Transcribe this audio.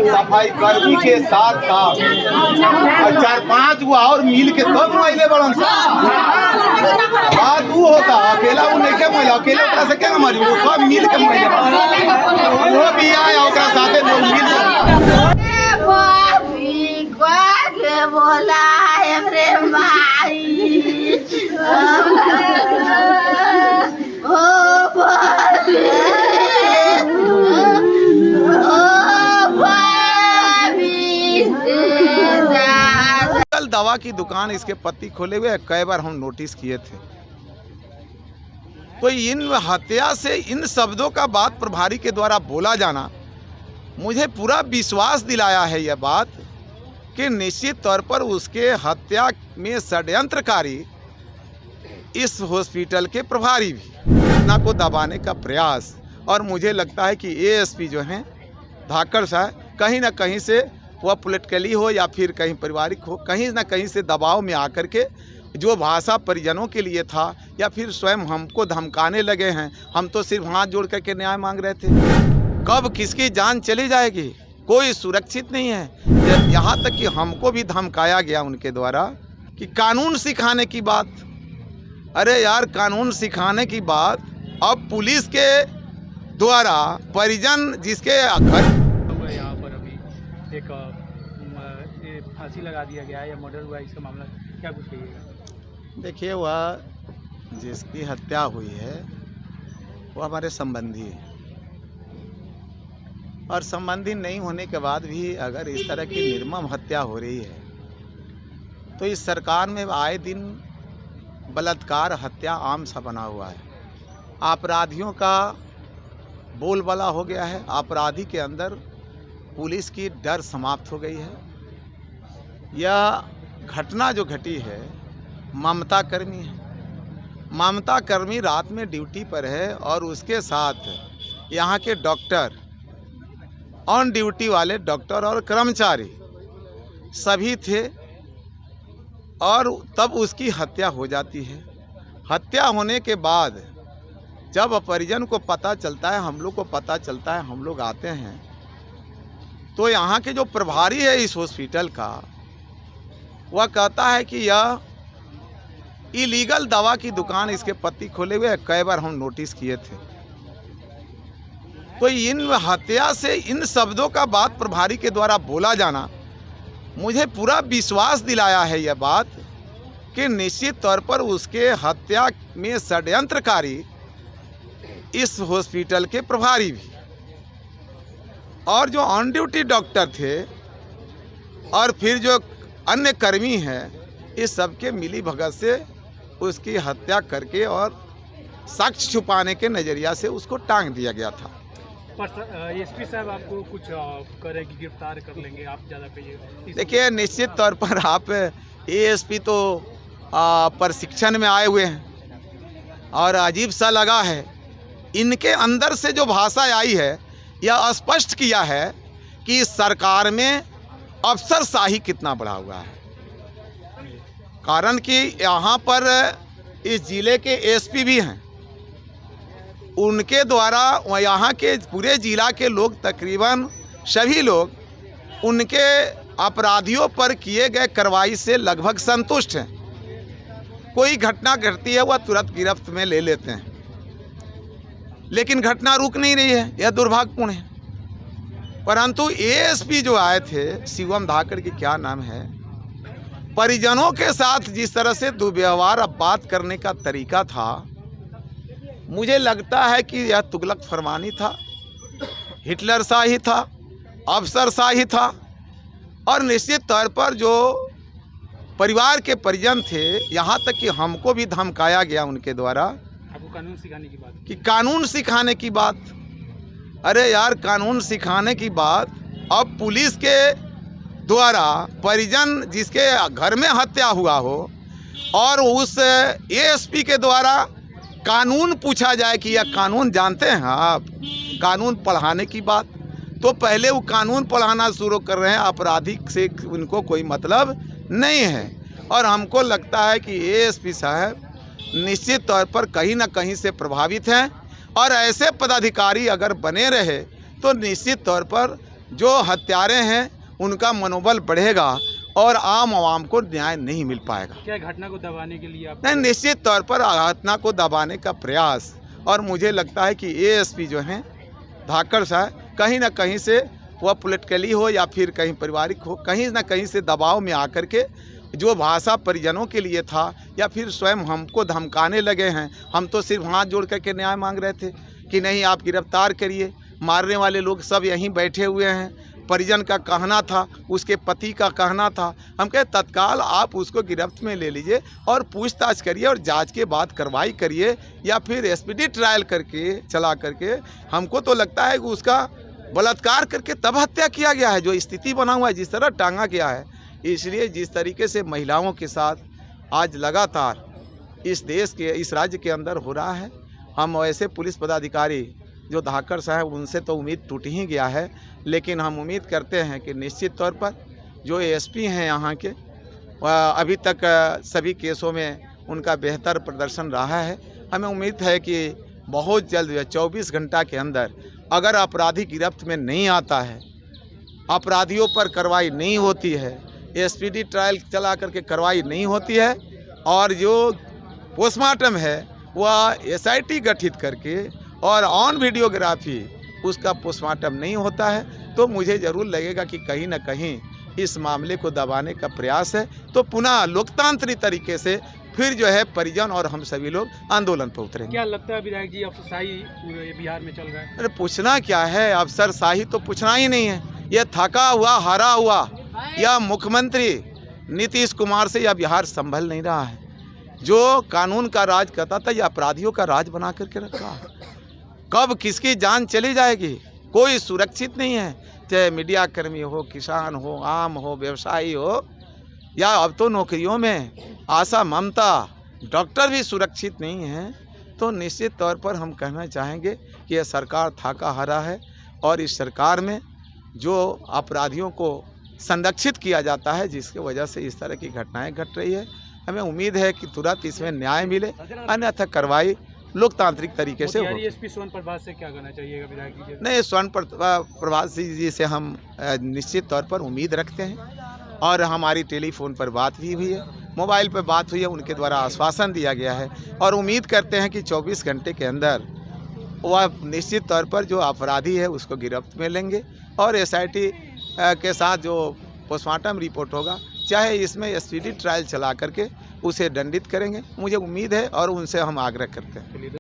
सफाई कर्मी के साथ साथ और 4-5 गो और मिल के तब मैले बड़न बात वो होता अकेला वो नहीं के मैं अकेले ओकरा से क्या मारी वो सब मिल के मैले वो भी आया ओकरा साथे लोग मिल के बोला रे माई दवा की दुकान इसके पति खोले हुए कई बार हम नोटिस किए थे। तो इन हत्या से इन शब्दों का बात प्रभारी के द्वारा बोला जाना मुझे पूरा विश्वास दिलाया है यह बात कि निश्चित तौर पर उसके हत्या में षड्यंत्रकारी इस हॉस्पिटल के प्रभारी भी घटना को दबाने का प्रयास। और मुझे लगता है कि एएसपी जो हैं धाकड़ साहब कहीं ना कहीं से वह पॉलिटिकली हो या फिर कहीं पारिवारिक हो कहीं ना कहीं से दबाव में आकर के जो भाषा परिजनों के लिए था या फिर स्वयं हमको धमकाने लगे हैं। हम तो सिर्फ हाथ जोड़ करके न्याय मांग रहे थे। कब किसकी जान चली जाएगी कोई सुरक्षित नहीं है। यहाँ तक कि हमको भी धमकाया गया उनके द्वारा कि कानून सिखाने की बात। अरे यार कानून सिखाने की बात अब पुलिस के द्वारा परिजन जिसके घर यहाँ पर अभी एक फांसी लगा दिया गया है या मर्डर हुआ है, इसका मामला क्या कुछ कहिएगा? देखिए वह जिसकी हत्या हुई है वो हमारे संबंधी है और संबंधी नहीं होने के बाद भी अगर इस तरह की निर्मम हत्या हो रही है तो इस सरकार में आए दिन बलात्कार हत्या आम सा बना हुआ है। अपराधियों का बोलबाला हो गया है। अपराधी के अंदर पुलिस की डर समाप्त हो गई है। यह घटना जो घटी है ममता कर्मी है। ममता कर्मी रात में ड्यूटी पर है और उसके साथ यहाँ के डॉक्टर ऑन ड्यूटी वाले डॉक्टर और कर्मचारी सभी थे और तब उसकी हत्या हो जाती है। हत्या होने के बाद जब परिजन को पता चलता है हम लोग को पता चलता है हम लोग आते हैं तो यहाँ के जो प्रभारी है इस हॉस्पिटल का वह कहता है कि यह इलीगल दवा की दुकान इसके पति खोले हुए कई बार हम नोटिस किए थे। तो इन हत्या से इन शब्दों का बात प्रभारी के द्वारा बोला जाना मुझे पूरा विश्वास दिलाया है यह बात कि निश्चित तौर पर उसके हत्या में षड्यंत्रकारी इस हॉस्पिटल के प्रभारी भी और जो ऑन ड्यूटी डॉक्टर थे और फिर जो अन्य कर्मी हैं इस सब के मिली भगत से उसकी हत्या करके और साक्ष्य छुपाने के नज़रिया से उसको टांग दिया गया था। एसपी साहब आपको कुछ करेगी गिरफ्तार कर लेंगे आप ज़्यादा कहिए? देखिए निश्चित तौर पर आप एएसपी तो प्रशिक्षण में आए हुए हैं और अजीब सा लगा है। इनके अंदर से जो भाषा आई है यह स्पष्ट किया है कि सरकार में अफसरशाही कितना बढ़ा हुआ है। कारण कि यहाँ पर इस जिले के एसपी भी हैं। उनके द्वारा यहाँ के पूरे जिला के लोग तकरीबन सभी लोग उनके अपराधियों पर किए गए कार्रवाई से लगभग संतुष्ट हैं। कोई घटना घटती है वह तुरंत गिरफ्त में ले लेते हैं लेकिन घटना रुक नहीं रही है। यह दुर्भाग्यपूर्ण है। परंतु एएसपी जो आए थे शिवम धाकड़ की क्या नाम है परिजनों के साथ जिस तरह से दुर्व्यवहार अब बात करने का तरीका था मुझे लगता है कि यह तुगलक फरमानी था, हिटलर शाही था, अफसर शाही था। और निश्चित तौर पर जो परिवार के परिजन थे यहाँ तक कि हमको भी धमकाया गया उनके द्वारा आपको कानून सिखाने की बात कि कानून सिखाने की बात। अरे यार कानून सिखाने की बात अब पुलिस के द्वारा परिजन जिसके घर में हत्या हुआ हो और उस एएसपी के द्वारा कानून पूछा जाए कि यह कानून जानते हैं आप, कानून पढ़ाने की बात। तो पहले वो कानून पढ़ाना शुरू कर रहे हैं। आपराधिक से उनको कोई मतलब नहीं है। और हमको लगता है कि एएसपी साहब निश्चित तौर पर कहीं ना कहीं से प्रभावित हैं और ऐसे पदाधिकारी अगर बने रहे तो निश्चित तौर पर जो हत्यारे हैं उनका मनोबल बढ़ेगा और आम आवाम को न्याय नहीं मिल पाएगा। क्या घटना को दबाने के लिए आप नहीं, निश्चित तौर पर घटना को दबाने का प्रयास, और मुझे लगता है कि एएसपी जो हैं धाकड़ साहब कहीं ना कहीं से वह पॉलिटिकली हो या फिर कहीं पारिवारिक हो, कहीं ना कहीं से दबाव में आकर के जो भाषा परिजनों के लिए था या फिर स्वयं हमको धमकाने लगे हैं। हम तो सिर्फ हाथ जोड़ करके न्याय मांग रहे थे कि नहीं आप गिरफ्तार करिए, मारने वाले लोग सब यहीं बैठे हुए हैं। परिजन का कहना था, उसके पति का कहना था, हम कहे तत्काल आप उसको गिरफ्त में ले लीजिए और पूछताछ करिए और जांच के बाद कार्रवाई करिए या फिर एसपीडी ट्रायल करके चला करके। हमको तो लगता है कि उसका बलात्कार करके तब हत्या किया गया है, जो स्थिति बना हुआ है, जिस तरह टांगा गया है। इसलिए जिस तरीके से महिलाओं के साथ आज लगातार इस देश के, इस राज्य के अंदर हो रहा है, हम ऐसे पुलिस पदाधिकारी जो धाकड़ साहब, उनसे तो उम्मीद टूट ही गया है। लेकिन हम उम्मीद करते हैं कि निश्चित तौर पर जो एएसपी हैं यहाँ के, अभी तक सभी केसों में उनका बेहतर प्रदर्शन रहा है। हमें उम्मीद है कि बहुत जल्द 24 घंटा के अंदर अगर अपराधी गिरफ्त में नहीं आता है, अपराधियों पर कार्रवाई नहीं होती है, एसपीडी ट्रायल चला करके कार्रवाई नहीं होती है और जो पोस्टमार्टम है वह एसआईटी गठित करके और ऑन वीडियोग्राफी उसका पोस्टमार्टम नहीं होता है, तो मुझे ज़रूर लगेगा कि कहीं ना कहीं इस मामले को दबाने का प्रयास है। तो पुनः लोकतांत्रिक तरीके से फिर जो है परिजन और हम सभी लोग आंदोलन पर उतरेंगे। क्या लगता है विधायक जी अफसरशाही पूरे बिहार में चल रहा है? अरे पूछना क्या है, अफसरशाही तो पूछना ही नहीं है। यह थका हुआ, हारा हुआ या मुख्यमंत्री नीतीश कुमार से यह बिहार संभल नहीं रहा है। जो कानून का राज करता था, यह अपराधियों का राज बना करके रखा है। कब किसकी जान चली जाएगी कोई सुरक्षित नहीं है, चाहे मीडिया कर्मी हो, किसान हो, आम हो, व्यवसायी हो, या अब तो नौकरियों में आशा ममता डॉक्टर भी सुरक्षित नहीं है। तो निश्चित तौर पर हम कहना चाहेंगे कि यह सरकार थाका हारा है और इस सरकार में जो अपराधियों को संरक्षित किया जाता है, जिसकी वजह से इस तरह की घटनाएं घट रही है। हमें उम्मीद है कि तुरंत इसमें न्याय मिले, अन्यथा कार्रवाई लोकतांत्रिक तरीके से हो। एसपी स्वर्ण प्रभात से क्या कहना चाहिएगा विधायक जी? नहीं, स्वर्ण प्रभात जी से हम निश्चित तौर पर उम्मीद रखते हैं और हमारी टेलीफोन पर बात भी हुई है, मोबाइल पर बात हुई है, उनके द्वारा आश्वासन दिया गया है और उम्मीद करते हैं कि 24 घंटे के अंदर वह निश्चित तौर पर जो अपराधी है उसको गिरफ्त में लेंगे और एसआईटी के साथ जो पोस्टमार्टम रिपोर्ट होगा, चाहे इसमें एसपीडी ट्रायल चला करके उसे दंडित करेंगे। मुझे उम्मीद है और उनसे हम आग्रह करते हैं।